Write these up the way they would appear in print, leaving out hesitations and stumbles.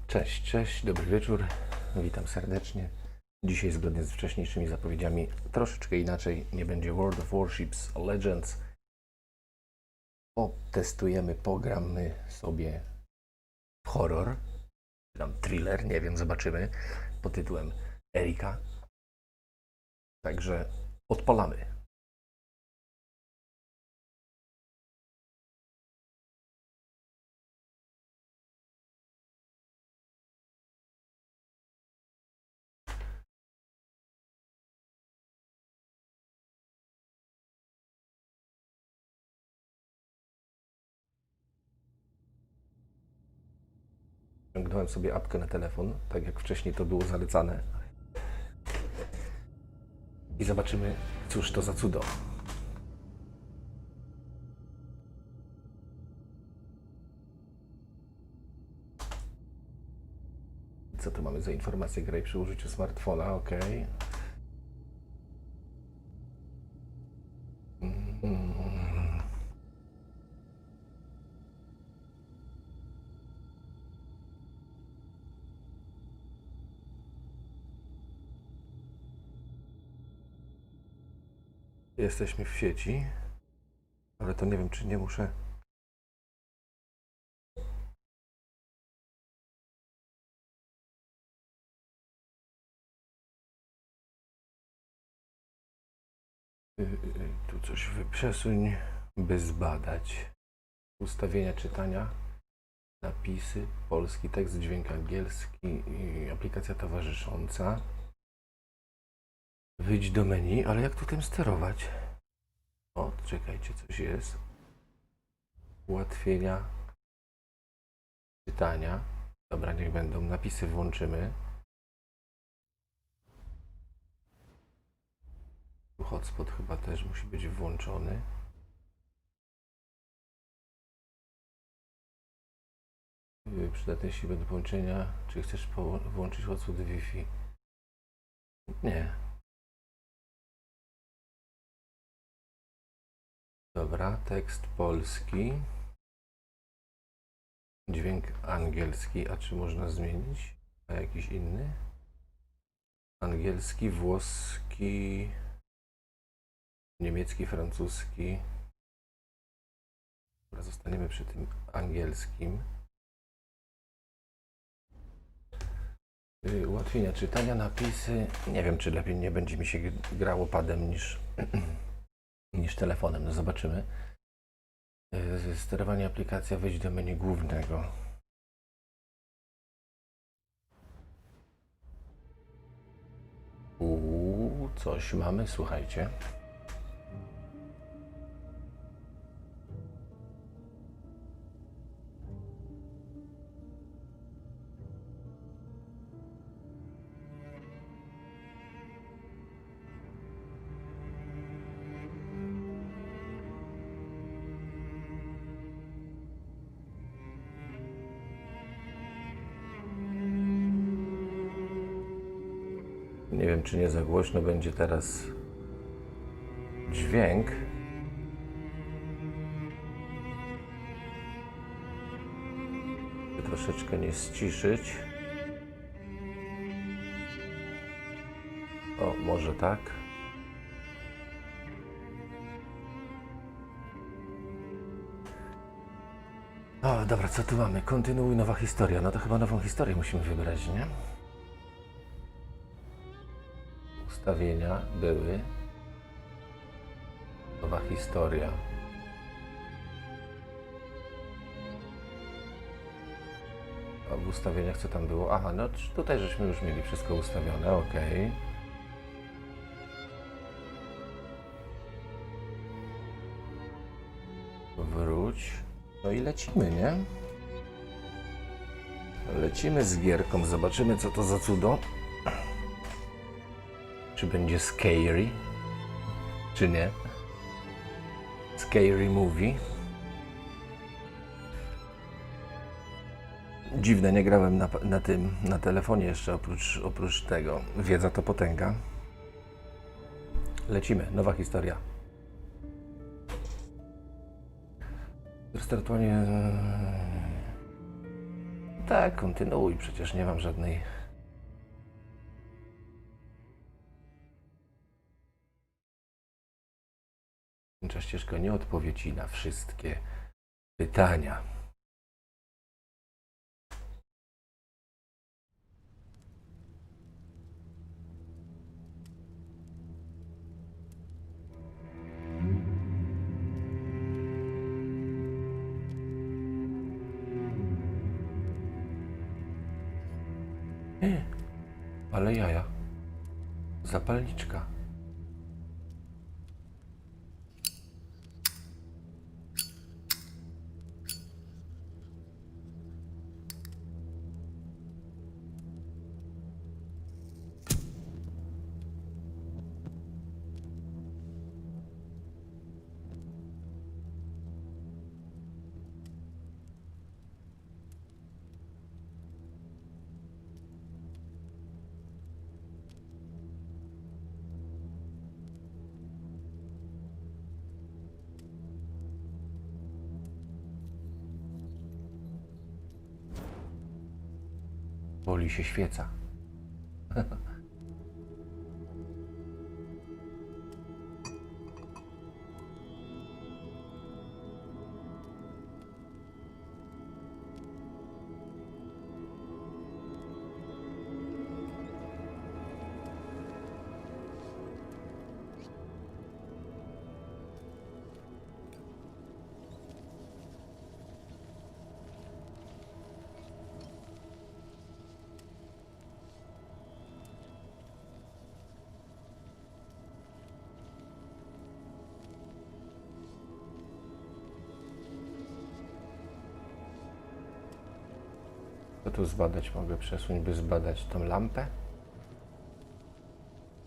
Cześć, dobry wieczór, witam serdecznie. Dzisiaj zgodnie z wcześniejszymi zapowiedziami troszeczkę inaczej, nie będzie World of Warships Legends. Potestujemy, pogramy sobie w horror, czy tam thriller, nie wiem, zobaczymy, pod tytułem Erika. Także odpalamy. Ściągnąłem sobie apkę na telefon, tak jak wcześniej to było zalecane. I zobaczymy, cóż to za cudo. Co tu mamy za informację? Graj przy użyciu smartfona, ok. Jesteśmy w sieci, ale to nie wiem, czy nie muszę. Tu coś wyprzesuń, by zbadać. Ustawienia czytania, napisy, polski tekst, dźwięk angielski, aplikacja towarzysząca. Wyjdź do menu, ale jak tu tym sterować? O, czekajcie, coś jest. Ułatwienia czytania. Dobra, niech będą. Napisy włączymy. Hotspot chyba też musi być włączony. Przydatne siły do połączenia. Czy chcesz włączyć hotspot Wi-Fi? Nie. Dobra, tekst polski. Dźwięk angielski. A czy można zmienić na jakiś inny? Angielski, włoski, niemiecki, francuski. Dobra, zostaniemy przy tym angielskim. Ułatwienia czytania, napisy. Nie wiem, czy lepiej nie będzie mi się grało padem niż telefonem. No zobaczymy. Sterowanie aplikacja, wejdź do menu głównego. Coś mamy, słuchajcie. Nie wiem, czy nie za głośno będzie teraz dźwięk. Troszeczkę nie ściszyć. O, może tak. O, dobra, co tu mamy? Kontynuuj, nowa historia. No to chyba nową historię musimy wybrać, nie? Ustawienia były. Nowa historia. A w ustawieniach co tam było? Aha, no tutaj żeśmy już mieli wszystko ustawione, ok. Wróć. No i lecimy, nie? Lecimy z gierką, zobaczymy, co to za cudo. Czy będzie scary, czy nie? Scary movie. Dziwne, nie grałem na telefonie jeszcze, oprócz tego. Wiedza to potęga. Lecimy, nowa historia. Restartowanie. Tak, kontynuuj, przecież nie mam żadnej... Ta ścieżka nie odpowie ci na wszystkie pytania. Ale jaja. Zapalniczka. Woli się świeca. Co tu zbadać mogę? Przesuń, by zbadać tą lampę?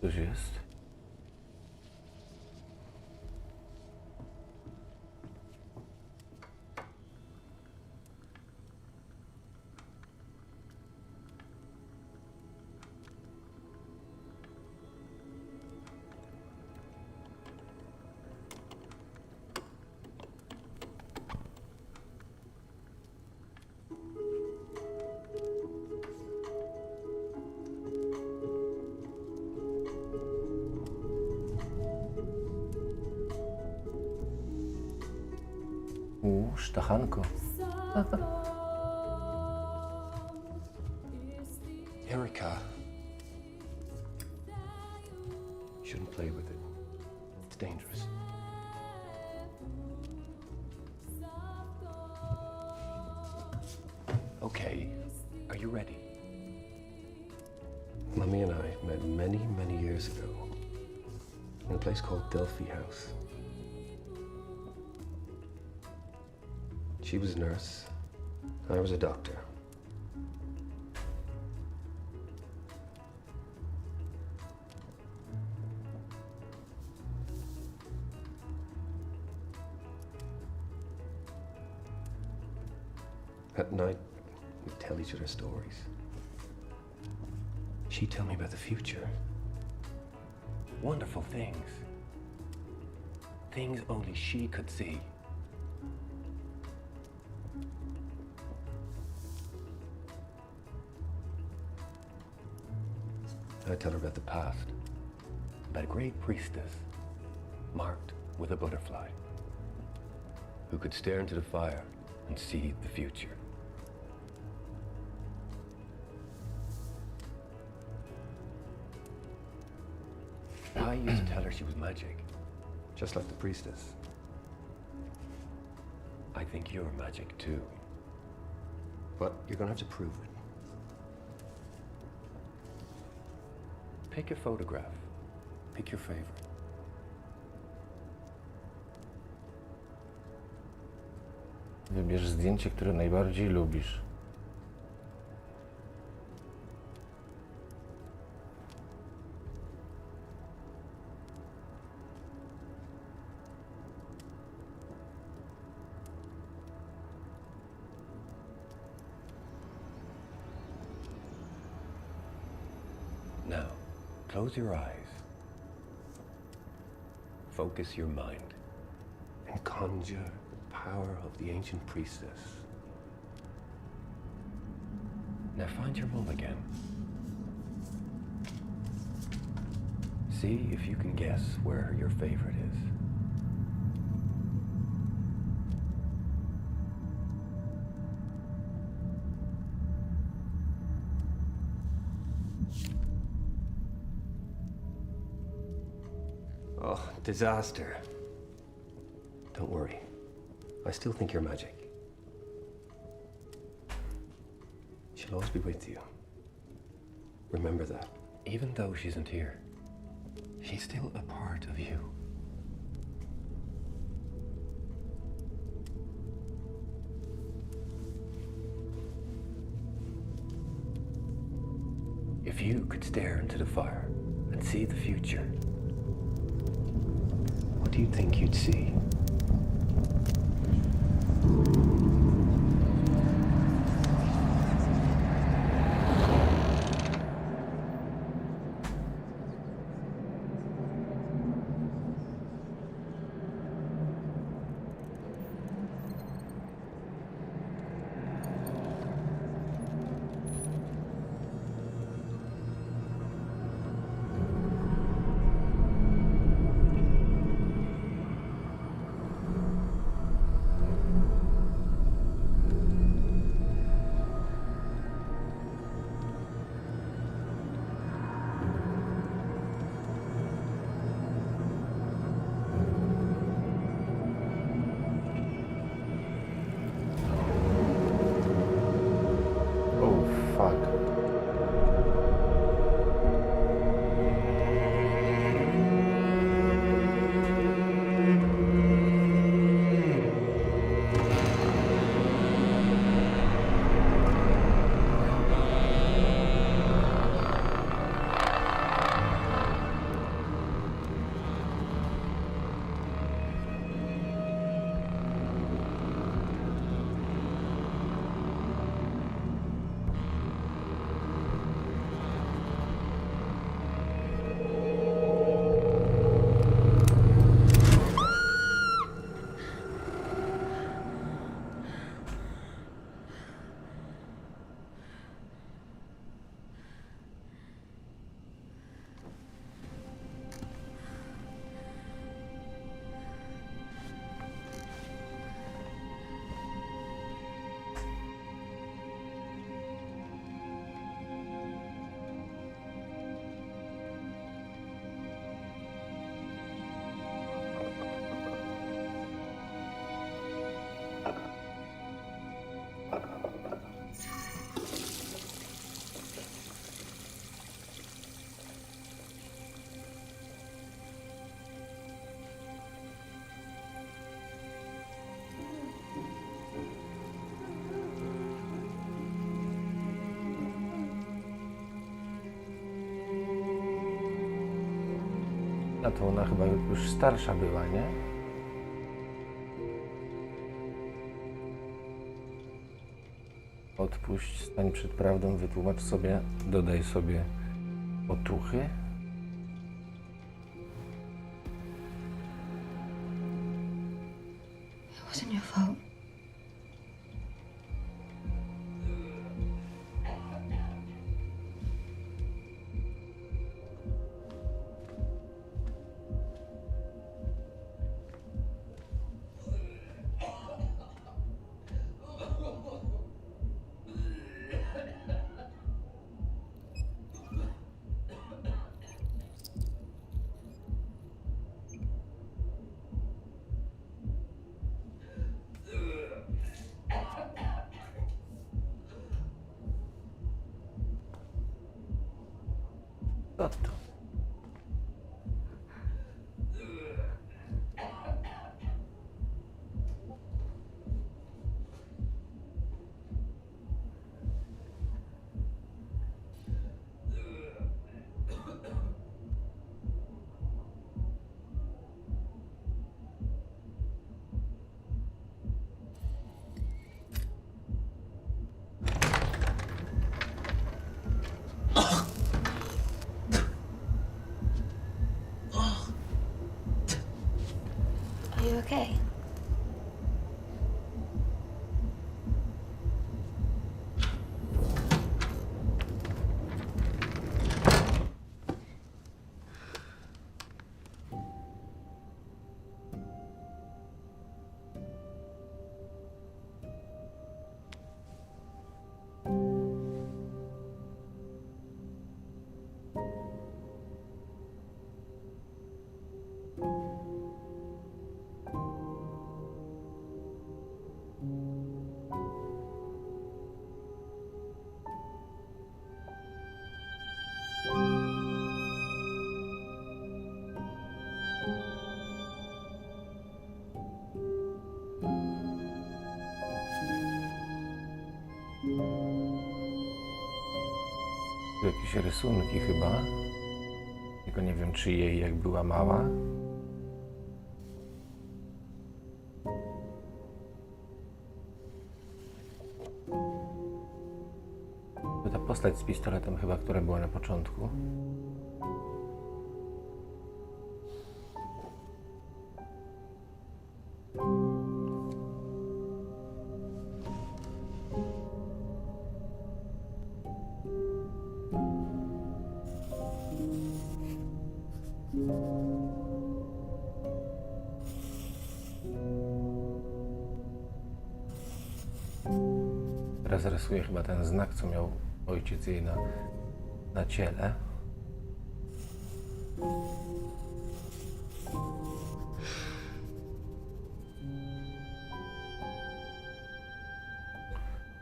Coś jest? Sztachanko. Erica. You shouldn't play with it. It's dangerous. Okay, are you ready? Mummy and I met many, many years ago in a place called Delphi House. She was a nurse, I was a doctor. At night, we'd tell each other stories. She'd tell me about the future. Wonderful things. Things only she could see. I'd tell her about the past, about a great priestess marked with a butterfly who could stare into the fire and see the future. I used to tell her she was magic, just like the priestess. I think you're magic too, but you're gonna have to prove it. Pick a photograph. Pick your favorite. Wybierz zdjęcie, które najbardziej lubisz. Now, close your eyes. Focus your mind and conjure the power of the ancient priestess. Now find your mom again. See if you can guess where your favorite is. Oh, disaster. Don't worry. I still think you're magic. She'll always be with you. Remember that. Even though she isn't here, she's still a part of you. If you could stare into the fire and see the future, what do you think you'd see? Oh, fuck. A to ona chyba już starsza była, nie? Odpuść, stań przed prawdą, wytłumacz sobie, dodaj sobie otuchy. It wasn't your fault. Co to? Are you okay? jakieś rysunki chyba. Tylko nie wiem, czy jej jak była mała. To ta postać z pistoletem chyba, która była na początku. Teraz rysuje chyba ten znak, co miał ojciec jej na ciele.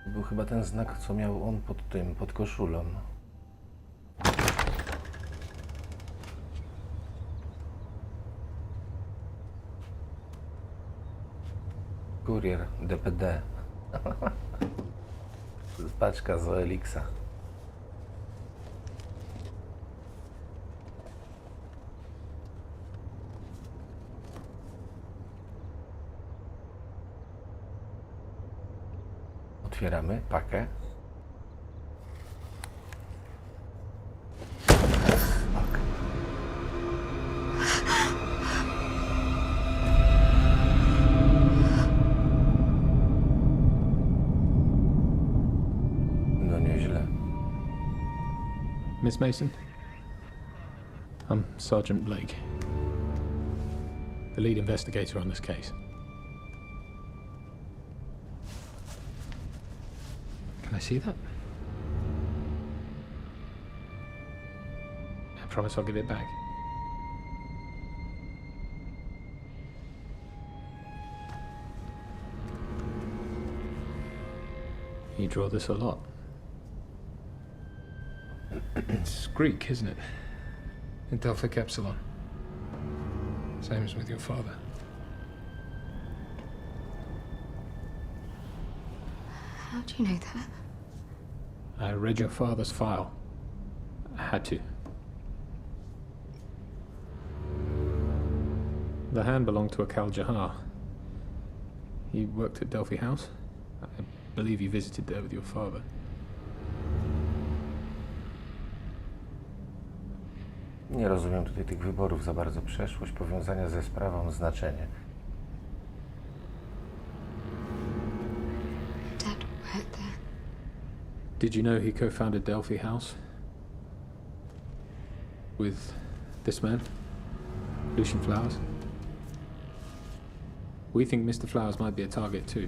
To był chyba ten znak, co miał on pod koszulą. Kurier DPD. Paczka z Elixa. Otwieramy pakę. Ok. No nieźle. Miss Mason? I'm Sergeant Blake, the lead investigator on this case. Can I see that? I promise I'll give it back. You draw this a lot. It's Greek, isn't it? In Delphic Epsilon. Same as with your father. How do you know that? I read your father's file. I had to. The hand belonged to a Kal Jahar. He worked at Delphi House. I believe you visited there with your father. Nie rozumiem tutaj tych wyborów za bardzo. Przeszłość, powiązania ze sprawą, znaczenie. Dad worked there. Did you know he co-founded Delphi House? With this man? Lucian Flowers? We think Mr. Flowers might be a target too.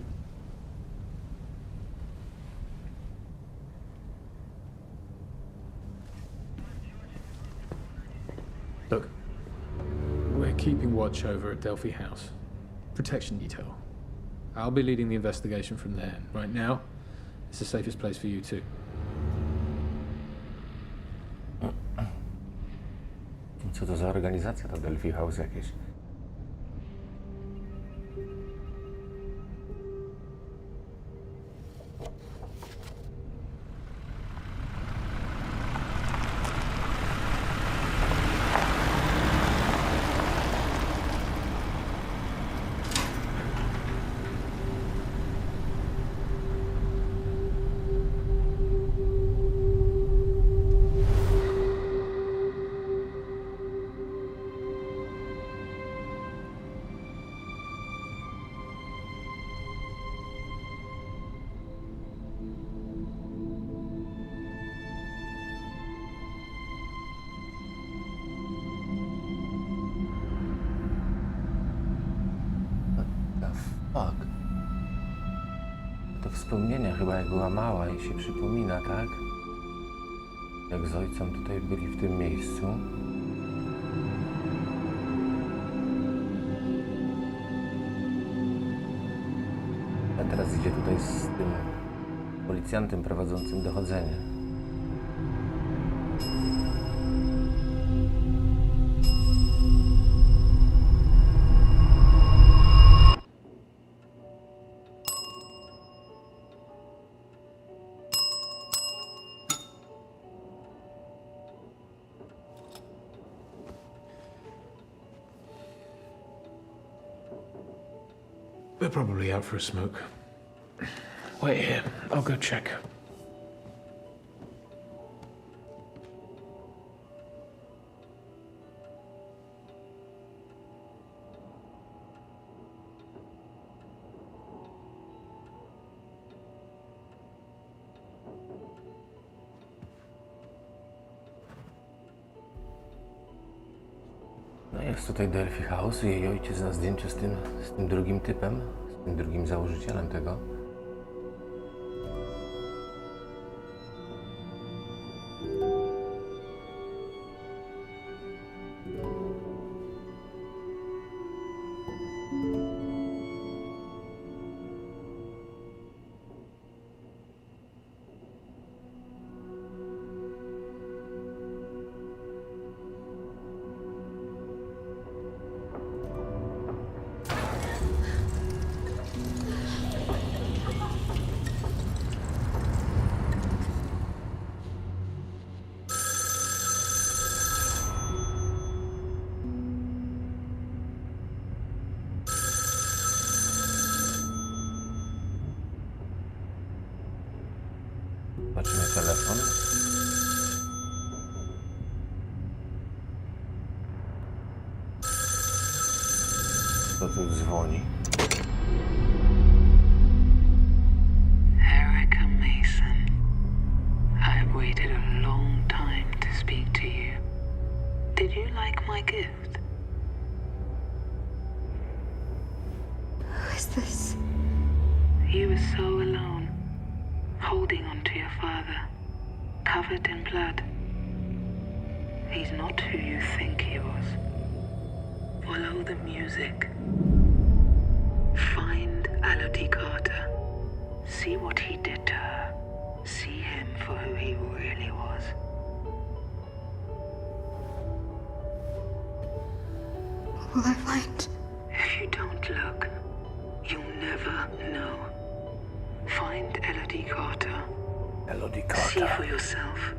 Look, we're keeping watch over at Delphi House. Protection detail. I'll be leading the investigation from there. Right now, it's the safest place for you too. Co to za organizacja, to Delphi House jakieś? Fuck. To wspomnienia chyba jak była mała i się przypomina, tak? Jak z ojcem tutaj byli w tym miejscu. A teraz idzie tutaj z tym policjantem prowadzącym dochodzenie. They're probably out for a smoke. Wait here. I'll go check. No jest tutaj Delphi House i jej ojciec na zdjęciu z tym drugim typem, z tym drugim założycielem tego. Zobaczymy telefon. Kto tu dzwoni? Erica Mason, I've waited a long time to speak to you. Did you like my gift? Who is this? You were so alone, holding on to your father, covered in blood. He's not who you think he was. Follow the music. Find Elodie Carter. See what he did to her. See him for who he really was. What will I find? If you don't look, you'll never know. Find Elodie Carter. Elodie See Carter. for yourself.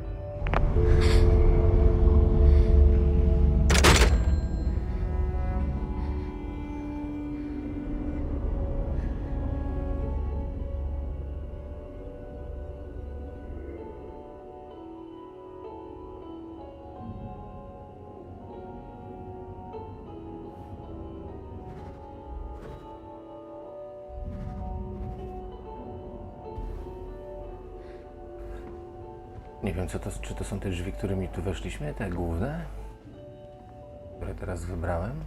Nie wiem, czy to są te drzwi, którymi tu weszliśmy, te główne, które teraz wybrałem.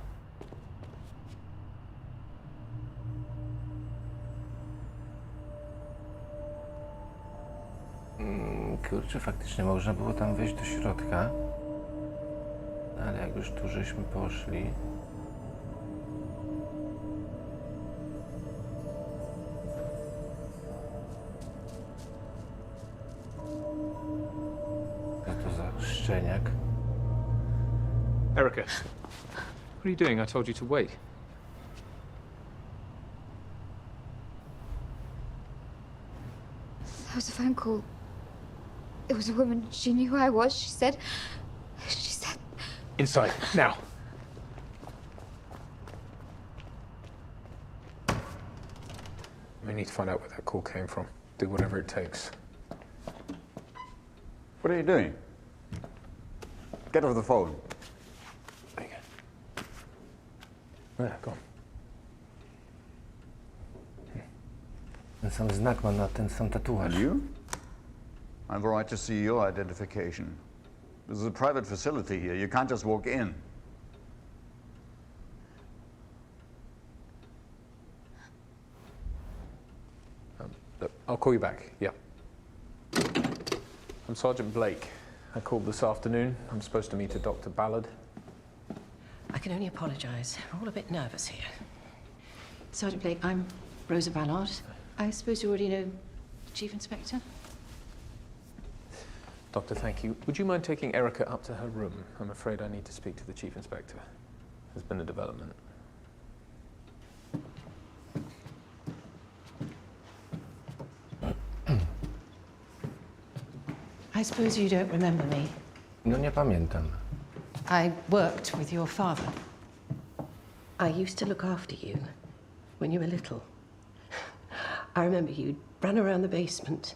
Kurczę, faktycznie można było tam wejść do środka, ale jak już tu żeśmy poszli... Szczeniak. Erica, what are you doing? I told you to wait. That was a phone call. It was a woman. She knew who I was. She said... Inside, now. We need to find out where that call came from. Do whatever it takes. What are you doing? Get off the phone. There you go. There, go on. Ten sam znak ma na ten sam tatuaż. And you? I have a right to see your identification. This is a private facility here. You can't just walk in. Look, I'll call you back. Yeah. I'm Sergeant Blake. I called this afternoon. I'm supposed to meet a Dr. Ballard. I can only apologise. We're all a bit nervous here. Sergeant Blake, I'm Rosa Ballard. I suppose you already know the Chief Inspector? Doctor, thank you. Would you mind taking Erica up to her room? I'm afraid I need to speak to the Chief Inspector. There's been a development. I suppose you don't remember me. No nie pamiętam. I worked with your father. I used to look after you. when you were little. I remember you'd run around the basement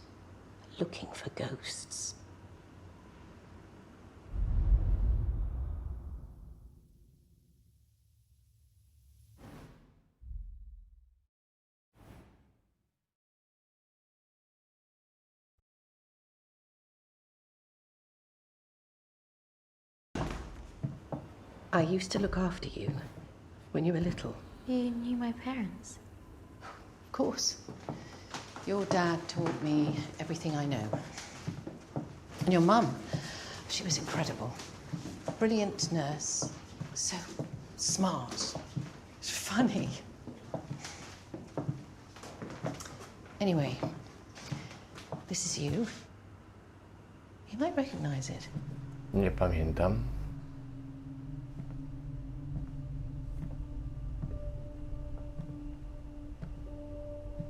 looking for ghosts. I used to look after you when you were little. You knew my parents. Of course. Your dad taught me everything I know. And your mum, she was incredible. Brilliant nurse. So smart. Funny. Anyway, this is you. You might recognize it. Nie pamiętam.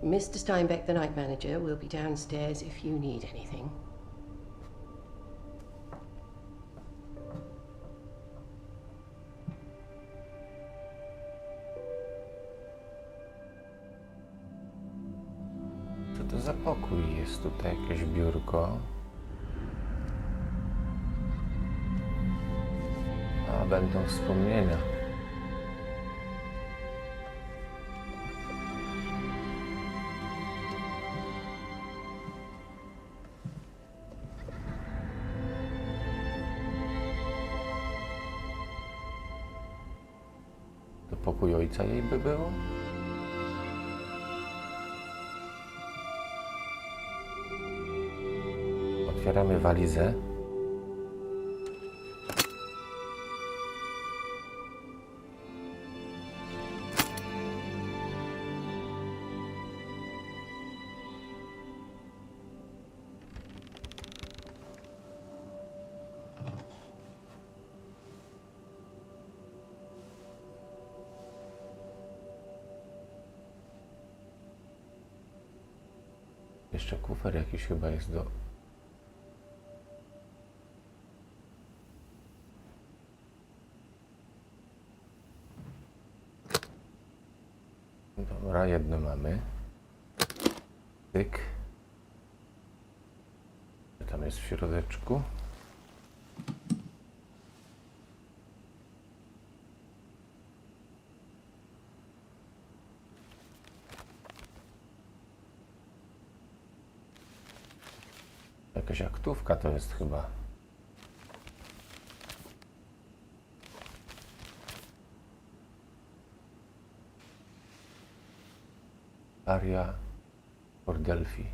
Mr. Steinbeck, the night manager, will be downstairs if you need anything. Co to za pokój? Jest tutaj jakieś biurko. A, będą wspomnienia. To pokój ojca jej by było? Otwieramy walizę. Jeszcze kufer jakiś chyba jest do... Dobra, jedno mamy. Tyk. Co tam jest w środeczku? Jakaś aktówka to jest chyba. Aria for Delphi.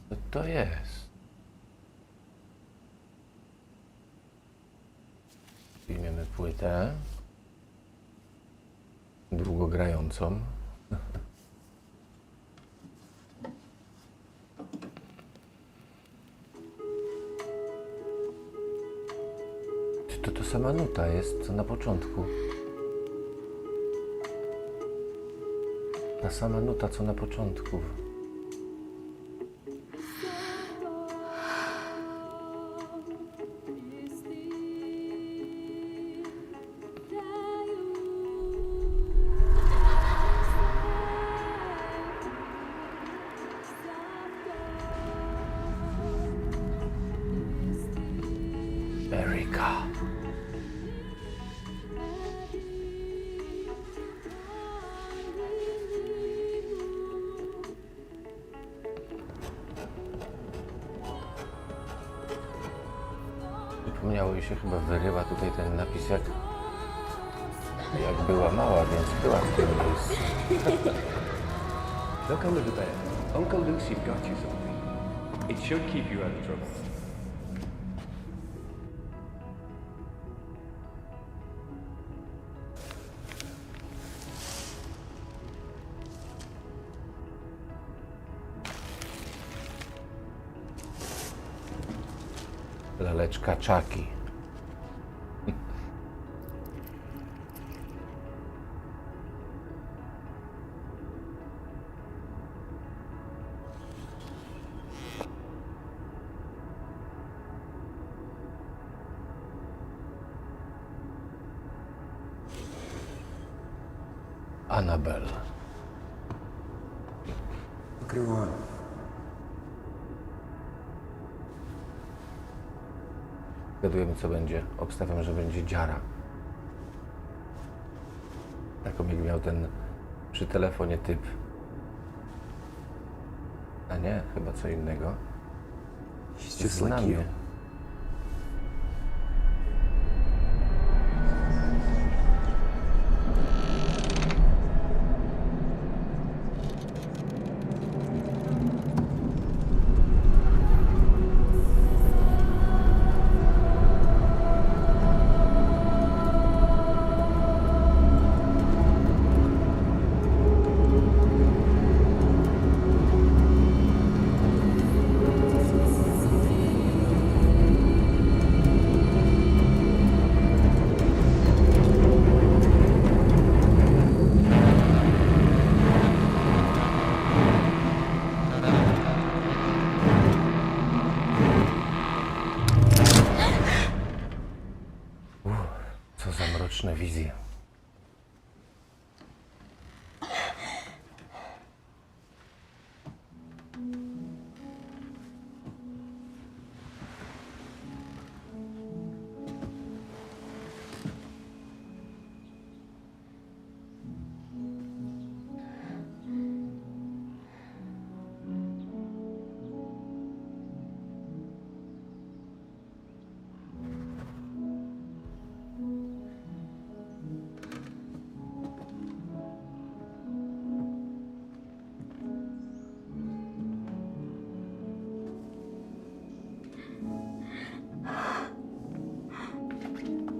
Co to jest? Wyjmiemy płytę. Długogrającą. Czy to sama nuta jest, co na początku? Ta sama nuta, co na początku. Erika. Przypomniało mi się, chyba wyrywa tutaj ten napis, jak była mała, więc była w tym miejscu. Look under the bed. Uncle Lucy got you something. It should keep you out of trouble. Laleczka Chucky. Annabelle. Look at her arm. Zgadujemy, co będzie. Obstawiam, że będzie dziara. Taką jak miał ten przy telefonie typ. A nie, chyba co innego. She's just like you. Co za mroczne wizje.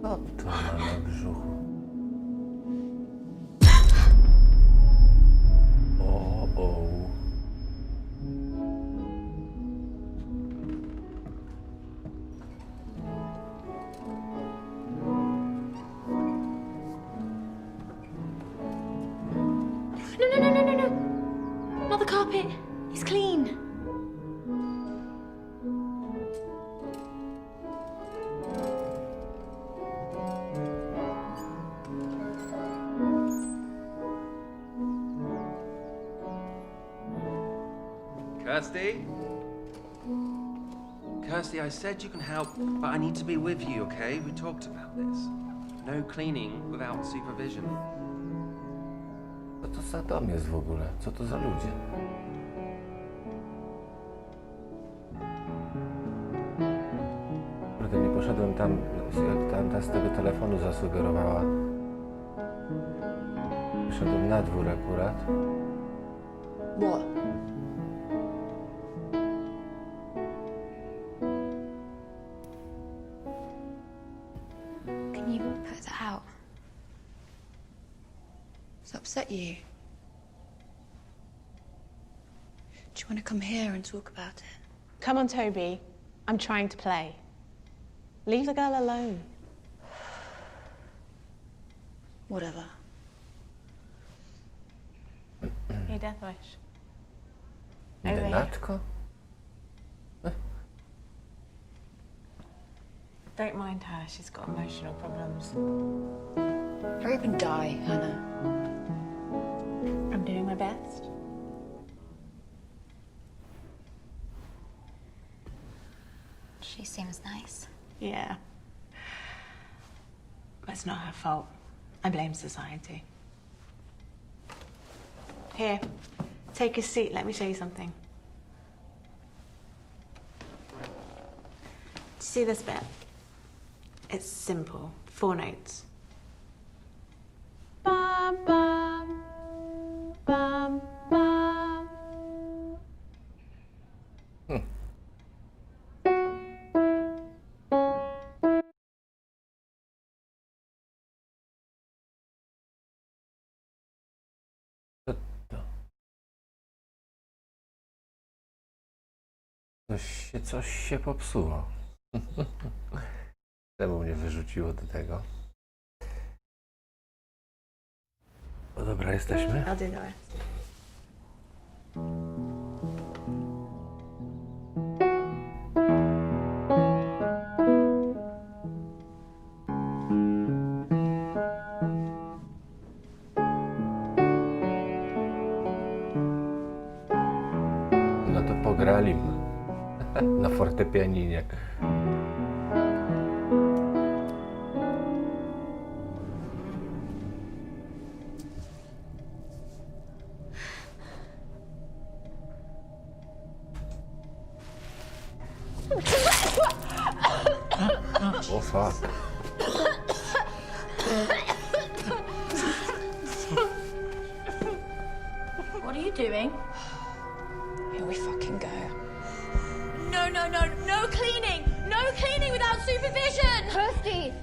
Co to ma na brzuchu? O. No. Not the carpet. It's clean. Kirsty? Kirsty, I said you can help, but I need to be with you, okay? We talked about this. No cleaning without supervision. Co to za dom jest w ogóle? Co to za ludzie? Kurde, nie poszedłem tam, jak tamta z tego telefonu zasugerowała. Wyszedłem na dwór akurat. What? Can you put that out? Does that upset you? Do you want to come here and talk about it? Come on, Toby. I'm trying to play. Leave the girl alone. Whatever. Your death wish. Over here. Denatko? Don't mind her. She's got emotional problems. Hurry up and die, Hannah. I'm doing my best. She seems nice. Yeah. But it's not her fault. I blame society. Here, take a seat. Let me show you something. Do you see this bit? It's simple. 4 notes. Bum, bum, bum, bum. Co to? Coś się popsuło. Czemu mnie wyrzuciło do tego? No dobra, jesteśmy. I'll do the rest. No to pograli na fortepianinie. O fuck. What are you doing? Here we fucking go. No, no, no, no cleaning! No cleaning without supervision! Kirsty!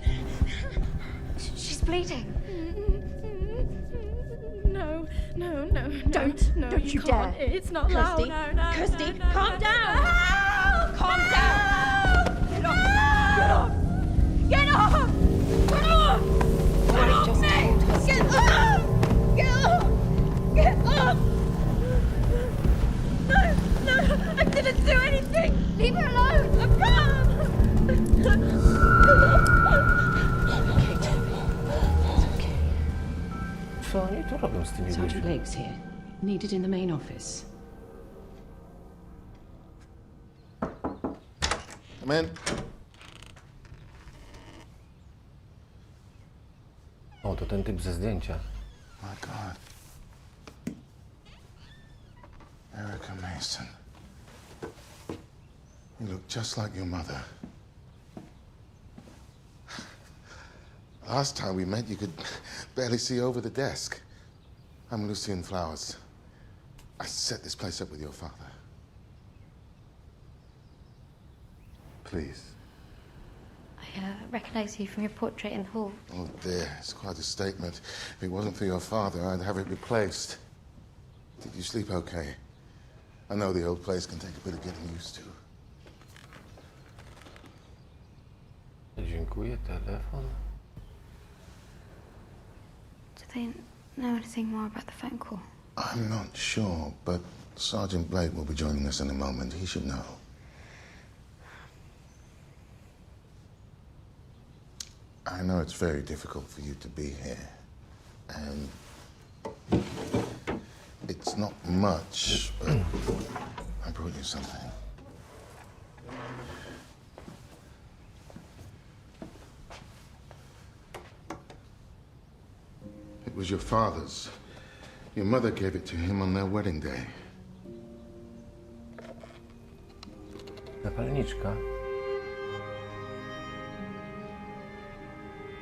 She's bleeding. No, no, no, no. Don't you can't. dare. It's not Kirsty, loud. No, no, Kirsty, no, no, calm no, down. No. Help! Calm down. Get off! Get off! Get off! Get off! Just me! told us Get to- off! Get off! Get off! No, no, I didn't do anything! Leave her alone. I can't! Co oni tu robią z tymi Sergeant ludźmi? Lake's here. Needed in the main office. Come in. O, to ten typ ze zdjęcia. My God. Erica Mason. You look just like your mother. Last time we met, you could barely see over the desk. I'm Lucien Flowers. I set this place up with your father. Please. I recognize you from your portrait in the hall. Oh, dear. It's quite a statement. If it wasn't for your father, I'd have it replaced. Did you sleep okay? I know the old place can take a bit of getting used to. Dziękuję, telefon. Do they know anything more about the phone call? I'm not sure, but Sergeant Blake will be joining us in a moment. He should know. I know it's very difficult for you to be here, and it's not much, but I brought you something. It was your father's. Your mother gave it to him on their wedding day. Zapalniczka.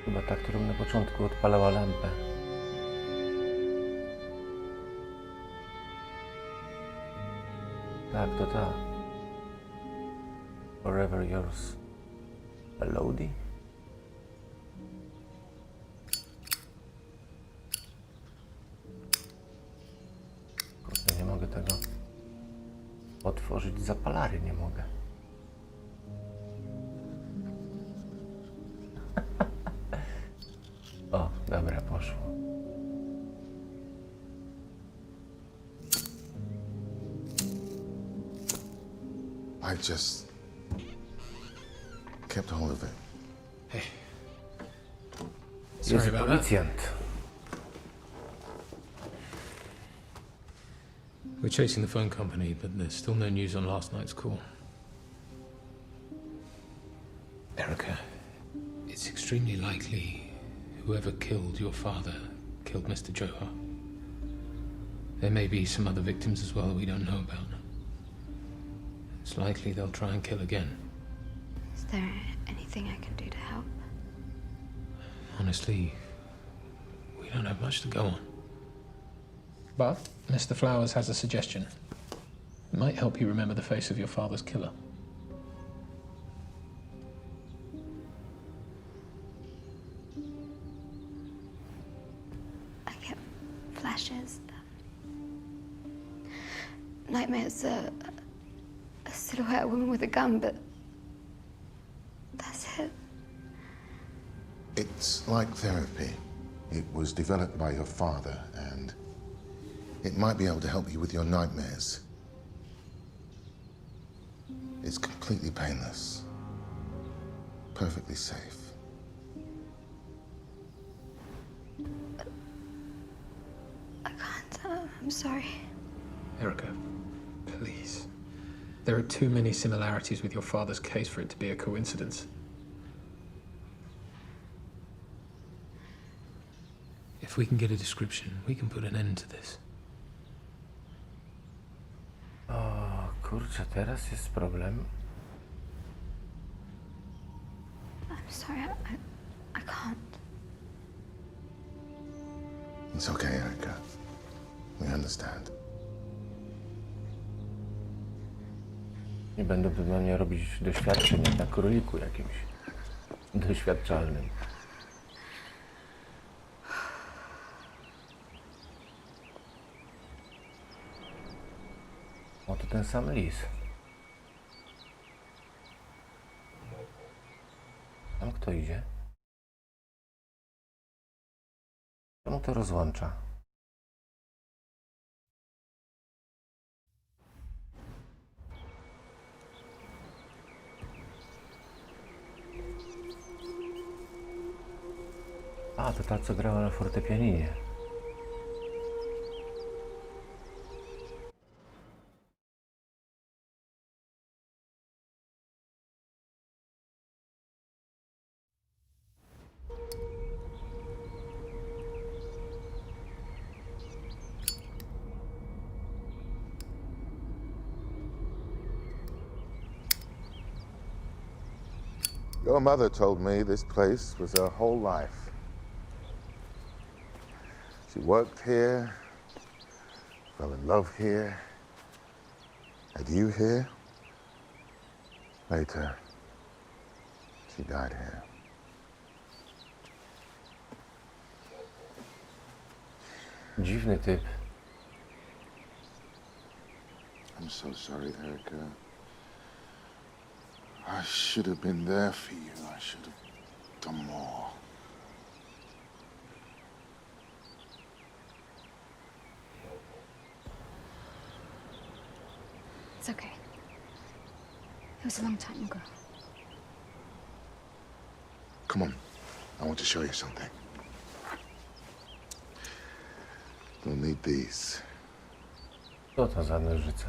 Chyba ta, którą na początku odpalała lampę. Tak, to ta. Forever yours. Melody? Kurde, nie mogę tego otworzyć. Zapalary nie mogę. O, dobra, poszło. I just kept hold of it. Hey. Jest Sorry about that. policjant. We're chasing the phone company, but there's still no news on last night's call. Erica, it's extremely likely whoever killed your father killed Mr. ZYWO. There may be some other victims as well that we don't know about. It's likely they'll try and kill again. Is there anything I can do to help? Honestly, we don't have much to go on. But Mr. Flowers has a suggestion. It might help you remember the face of your father's killer. I get flashes. Nightmares, a silhouette, a woman with a gun, but that's it. It's like therapy. It was developed by your father, and it might be able to help you with your nightmares. It's completely painless. Perfectly safe. I can't. I'm sorry. Erica, please. There are too many similarities with your father's case for it to be a coincidence. If we can get a description, we can put an end to this. O kurczę, teraz jest problem. I'm sorry, I can't. It's okay, Erica. We understand. Nie będę na mnie robić doświadczeń jak na króliku jakimś doświadczalnym. O, to ten sam lis. Tam kto idzie? Czemu to rozłącza? A, to ta, co grała na fortepianinie. Your mother told me this place was her whole life. She worked here, fell in love here, had you here. Later, she died here. Dziwny typ. I'm so sorry, Erica. I should have been there for you. I should have done more. It's okay. It was a long time ago. Come on. I want to show you something. You'll need these. Co to za nożyce?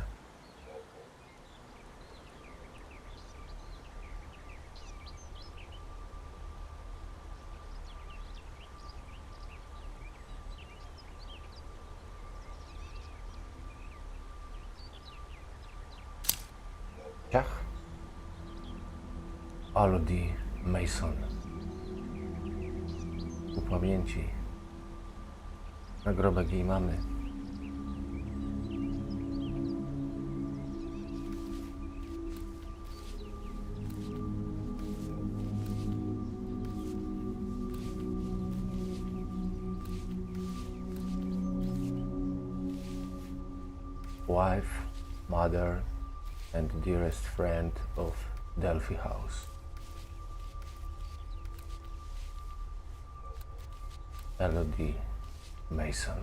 Ciach. Aldi Mason. Ku pamięci nagrobek jej mamy. Wife, mother, and dearest friend of Delphi House. Elodie Mason.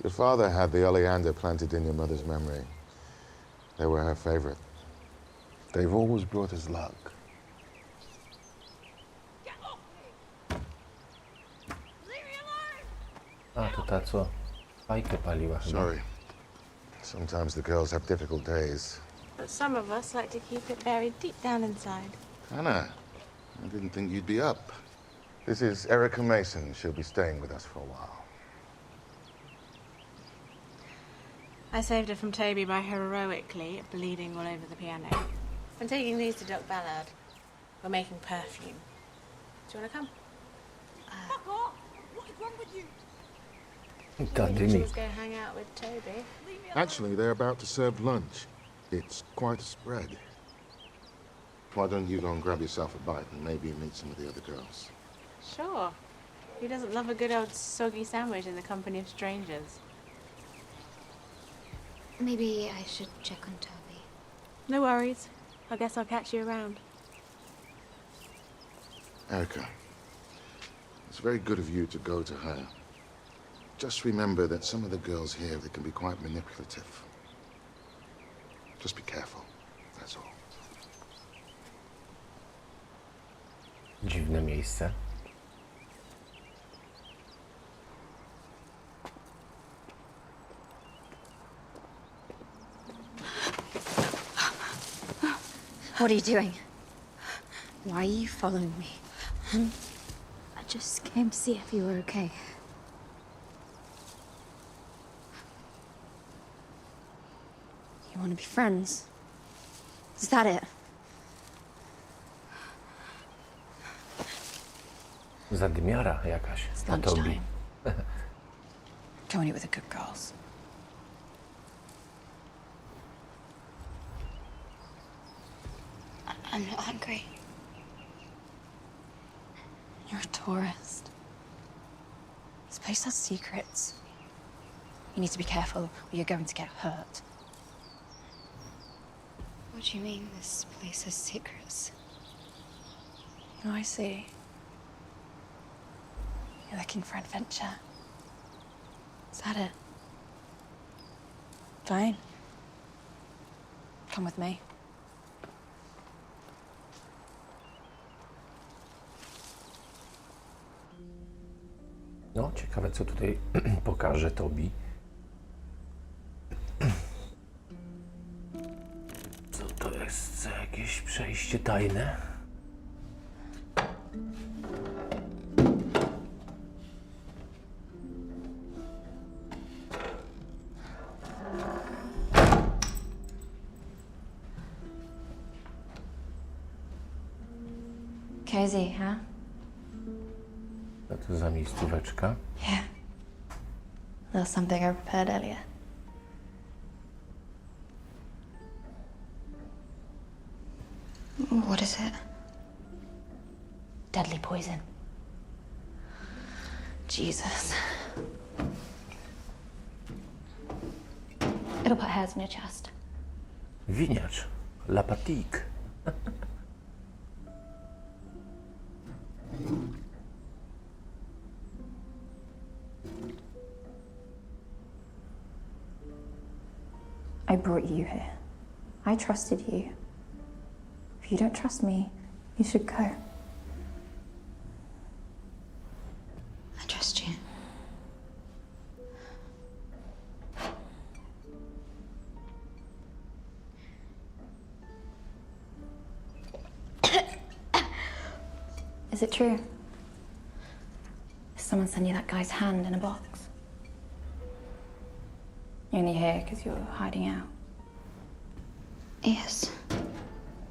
Your father had the oleander planted in your mother's memory. They were her favorite. They've always brought us luck. A, to ta, co fajkę paliła chyba. Sorry. Sometimes the girls have difficult days. But some of us like to keep it buried deep down inside. Hannah, I didn't think you'd be up. This is Erica Mason. She'll be staying with us for a while. I saved her from Toby by heroically bleeding all over the piano. I'm taking these to Doc Ballard. We're making perfume. Do you want to come? Fuck off! What is wrong with you? God, She didn't was going to hang out with Toby. Actually, they're about to serve lunch. It's quite a spread. Why don't you go and grab yourself a bite and maybe meet some of the other girls? Sure. Who doesn't love a good old soggy sandwich in the company of strangers? Maybe I should check on Toby. No worries. I guess I'll catch you around. Erica, it's very good of you to go to her. Just remember that some of the girls here, they can be quite manipulative. Just be careful, that's all. Dziwne miejsce. What are you doing? Why are you following me? I just came to see if you were okay. You want to be friends? Is that it? Zadymiara jakaś It's na tobie. lunchtime. Go and eat with the good girls. I'm not hungry. You're a tourist. This place has secrets. You need to be careful or you're going to get hurt. What do you mean this place has secrets? Oh, I see. You're looking for adventure. Is that it? Fine. Come with me. No, ciekawe co tutaj pokaże Tobi. Co to jest za jakieś przejście tajne? Cozy, huh? Co to za miejscóweczka? Yeah. A little something I prepared earlier. What is it? Deadly poison. Jesus. It'll put hairs on your chest. Winiacz. Lapatik. I brought you here. I trusted you. If you don't trust me, you should go. I trust you. Is it true? Did someone send you that guy's hand in a box? You're only here because you're hiding out. Yes.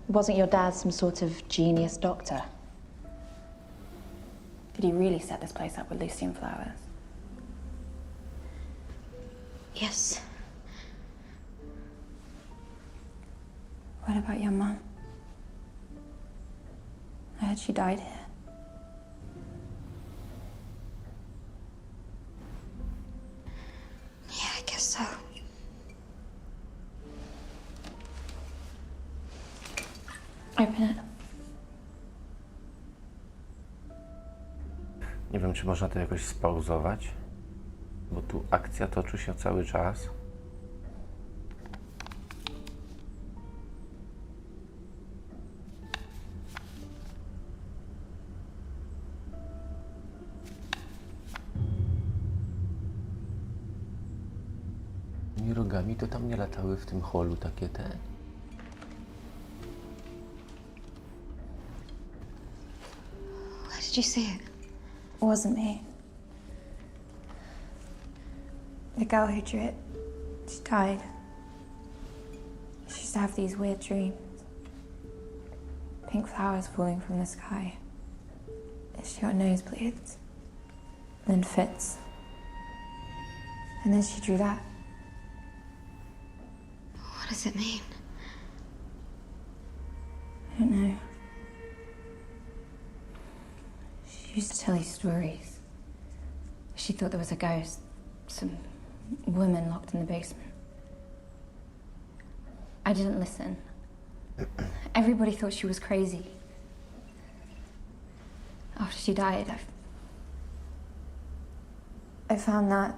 Wasn't your dad some sort of genius doctor? Did he really set this place up with Lucian flowers? Yes. What about your mum? I heard she died here. Yeah, I guess so. Open it. Nie wiem, czy można to jakoś spauzować, bo tu akcja toczy się cały czas. Tymi rogami to tam nie latały w tym holu takie te. Where did you see it? It wasn't me. The girl who drew it, she died. She used to have these weird dreams. Pink flowers falling from the sky. She got nosebleeds. And then fits. And then she drew that. What does it mean? I don't know. She used to tell these stories. She thought there was a ghost, some woman locked in the basement. I didn't listen. Everybody thought she was crazy. After she died, I found that.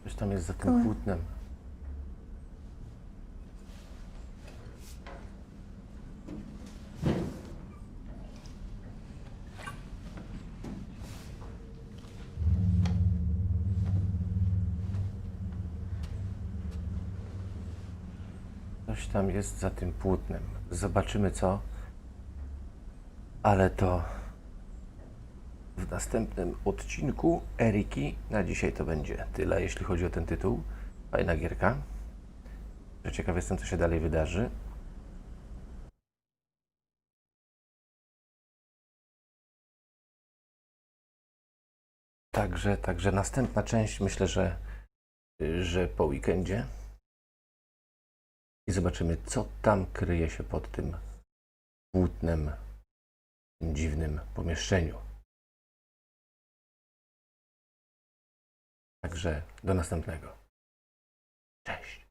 Coś tam jest za tym płótnem. Coś tam jest za tym płótnem. Zobaczymy co. Ale to w następnym odcinku Eriki. Na dzisiaj to będzie tyle, jeśli chodzi o ten tytuł. Fajna gierka. Ciekaw jestem, co się dalej wydarzy. Także następna część, myślę, że po weekendzie. I zobaczymy, co tam kryje się pod tym płótnem, w tym dziwnym pomieszczeniu. Także do następnego. Cześć.